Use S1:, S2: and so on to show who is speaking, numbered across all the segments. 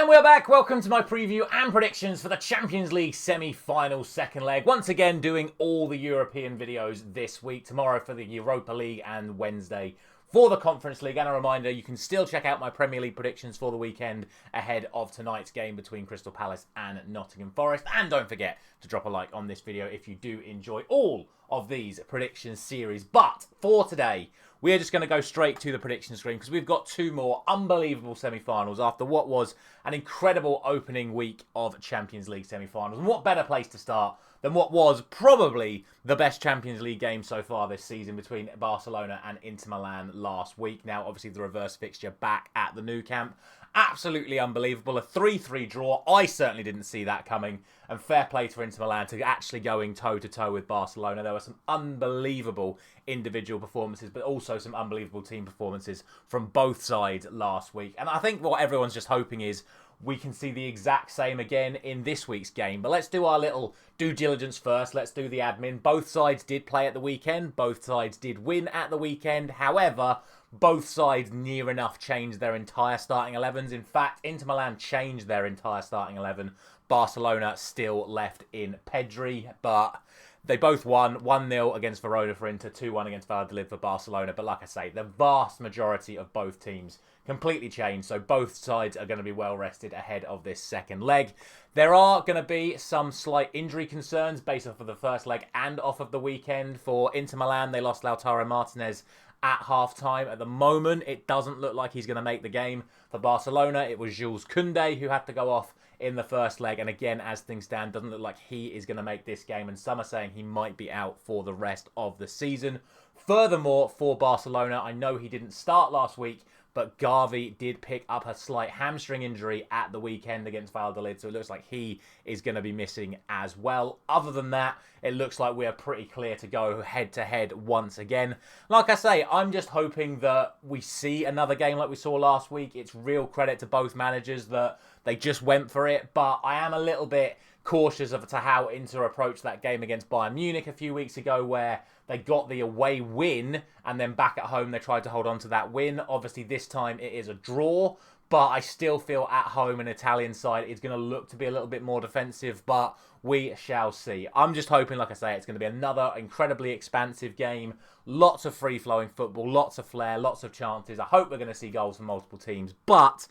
S1: And we're back. Welcome to my preview and predictions for the Champions League semi-final second leg. Once again, doing all the European videos this week. Tomorrow for the Europa League and Wednesday for the Conference League. And a reminder, you can still check out my Premier League predictions for the weekend ahead of tonight's game between Crystal Palace and Nottingham Forest. And don't forget to drop a like on this video if you do enjoy all of these prediction series. But for today, we are just going to go straight to the prediction screen because we've got two more unbelievable semi-finals after what was an incredible opening week of Champions League semi-finals. And what better place to start than what was probably the best Champions League game so far this season between Barcelona and Inter Milan last week. Now, obviously, the reverse fixture back at the Nou Camp. Absolutely unbelievable. A 3-3 draw. I certainly didn't see that coming. And fair play to Inter Milan to actually going toe-to-toe with Barcelona. There were some unbelievable individual performances, but also some unbelievable team performances from both sides last week. And I think what everyone's just hoping is we can see the exact same again in this week's game. But let's do our little due diligence first. Let's do the admin. Both sides did play at the weekend. Both sides did win at the weekend. However, both sides near enough changed their entire starting 11s. In fact, Inter Milan changed their entire starting 11. Barcelona still left in Pedri, but they both won 1-0 against Verona for Inter, 2-1 against Valladolid for Barcelona. But like I say, the vast majority of both teams completely changed, so both sides are going to be well rested ahead of this second leg. There are going to be some slight injury concerns based off of the first leg and off of the weekend. For Inter Milan, they lost Lautaro Martinez at half-time. At the moment, it doesn't look like he's going to make the game. For Barcelona, it was Jules Koundé who had to go off in the first leg, and again, as things stand, doesn't look like he is going to make this game, and some are saying he might be out for the rest of the season. Furthermore, for Barcelona, I know he didn't start last week, but Gavi did pick up a slight hamstring injury at the weekend against Valladolid, so it looks like he is going to be missing as well. Other than that, it looks like we are pretty clear to go head-to-head once again. Like I say, I'm just hoping that we see another game like we saw last week. It's real credit to both managers that they just went for it, but I am a little bit cautious of to how Inter approached that game against Bayern Munich a few weeks ago, where they got the away win and then back at home they tried to hold on to that win. Obviously this time it is a draw, but I still feel at home an Italian side is going to look to be a little bit more defensive, but we shall see. I'm just hoping, like I say, it's going to be another incredibly expansive game. Lots of free-flowing football, lots of flair, lots of chances. I hope we're going to see goals from multiple teams, but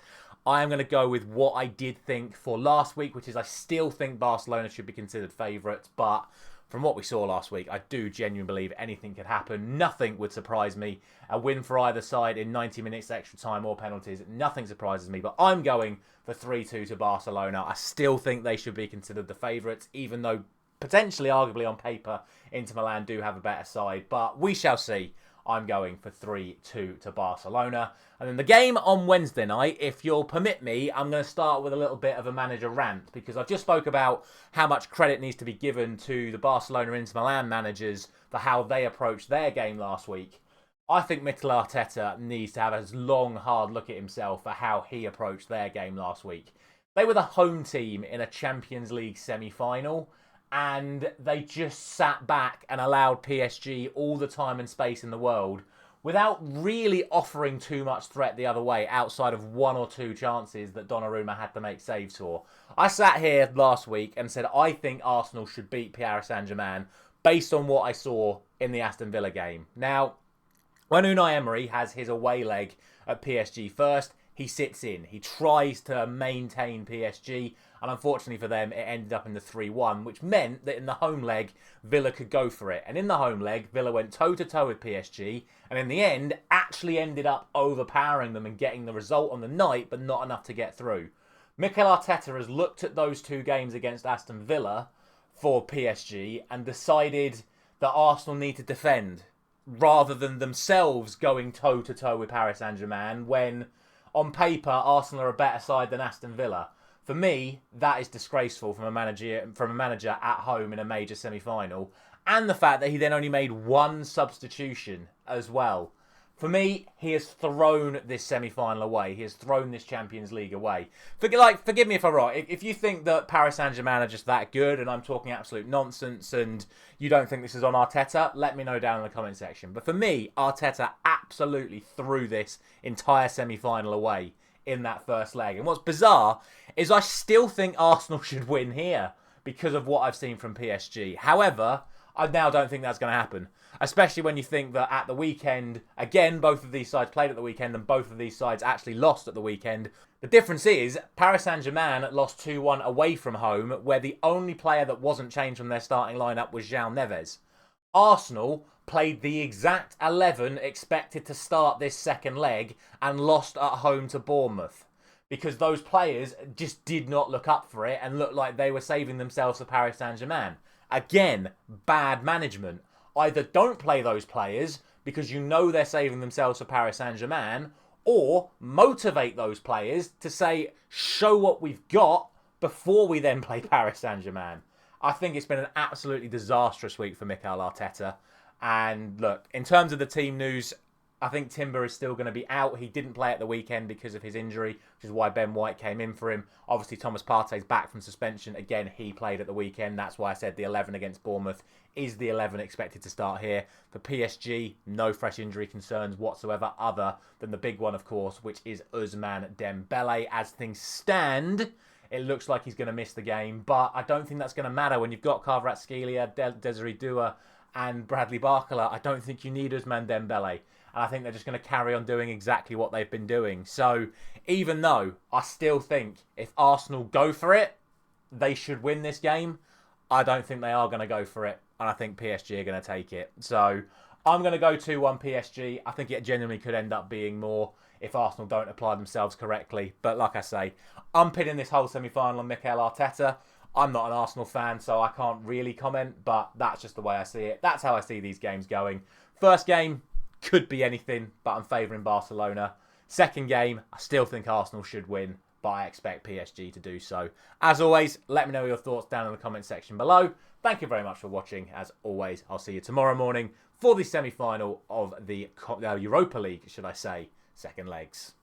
S1: I am going to go with what I did think for last week, which is I still think Barcelona should be considered favourites, but from what we saw last week, I do genuinely believe anything could happen. Nothing would surprise me. A win for either side in 90 minutes extra time or penalties, nothing surprises me. But I'm going for 3-2 to Barcelona. I still think they should be considered the favourites, even though potentially, arguably on paper, Inter Milan do have a better side. But we shall see. I'm going for 3-2 to Barcelona. And then the game on Wednesday night, if you'll permit me, I'm going to start with a little bit of a manager rant, because I've just spoke about how much credit needs to be given to the Barcelona and Inter Milan managers for how they approached their game last week. I think Mikel Arteta needs to have a long, hard look at himself for how he approached their game last week. They were the home team in a Champions League semi-final, and they just sat back and allowed PSG all the time and space in the world without really offering too much threat the other way outside of one or two chances that Donnarumma had to make saves for. I sat here last week and said I think Arsenal should beat Paris Saint-Germain based on what I saw in the Aston Villa game. Now, when Unai Emery has his away leg at PSG first, he sits in. He tries to maintain PSG, and unfortunately for them, it ended up in the 3-1, which meant that in the home leg, Villa could go for it. And in the home leg, Villa went toe-to-toe with PSG, and in the end, actually ended up overpowering them and getting the result on the night, but not enough to get through. Mikel Arteta has looked at those two games against Aston Villa for PSG and decided that Arsenal need to defend, rather than themselves going toe-to-toe with Paris Saint-Germain when, on paper, Arsenal are a better side than Aston Villa. For me, that is disgraceful from a manager at home in a major semi-final. And the fact that he then only made one substitution as well. For me, he has thrown this semi-final away. He has thrown this Champions League away. Forgive me if I'm wrong. If you think that Paris Saint-Germain are just that good and I'm talking absolute nonsense and you don't think this is on Arteta, let me know down in the comment section. But for me, Arteta absolutely threw this entire semi-final away in that first leg. And what's bizarre is I still think Arsenal should win here because of what I've seen from PSG. However, I now don't think that's going to happen. Especially when you think that at the weekend, again, both of these sides played at the weekend and both of these sides actually lost at the weekend. The difference is Paris Saint-Germain lost 2-1 away from home, where the only player that wasn't changed from their starting lineup was João Neves. Arsenal played the exact 11 expected to start this second leg and lost at home to Bournemouth. Because those players just did not look up for it and looked like they were saving themselves for Paris Saint-Germain. Again, bad management. Either don't play those players because you know they're saving themselves for Paris Saint-Germain, or motivate those players to say, show what we've got before we then play Paris Saint-Germain. I think it's been an absolutely disastrous week for Mikel Arteta. And look, in terms of the team news, I think Timber is still going to be out. He didn't play at the weekend because of his injury, which is why Ben White came in for him. Obviously, Thomas Partey's back from suspension. Again, he played at the weekend. That's why I said the 11 against Bournemouth is the 11 expected to start here. For PSG, no fresh injury concerns whatsoever, other than the big one, of course, which is Ousmane Dembele. As things stand, it looks like he's going to miss the game, but I don't think that's going to matter when you've got Kvaratskhelia, Desiree Dua, and Bradley Barcola. I don't think you need Ousmane Dembele. And I think they're just going to carry on doing exactly what they've been doing. So even though I still think if Arsenal go for it, they should win this game, I don't think they are going to go for it. And I think PSG are going to take it. So I'm going to go 2-1 PSG. I think it genuinely could end up being more if Arsenal don't apply themselves correctly. But like I say, I'm pinning this whole semi-final on Mikel Arteta. I'm not an Arsenal fan, so I can't really comment. But that's just the way I see it. That's how I see these games going. First game could be anything, but I'm favouring Barcelona. Second game, I still think Arsenal should win, but I expect PSG to do so. As always, let me know your thoughts down in the comment section below. Thank you very much for watching. As always, I'll see you tomorrow morning for the semi-final of the Europa League, should I say, second legs.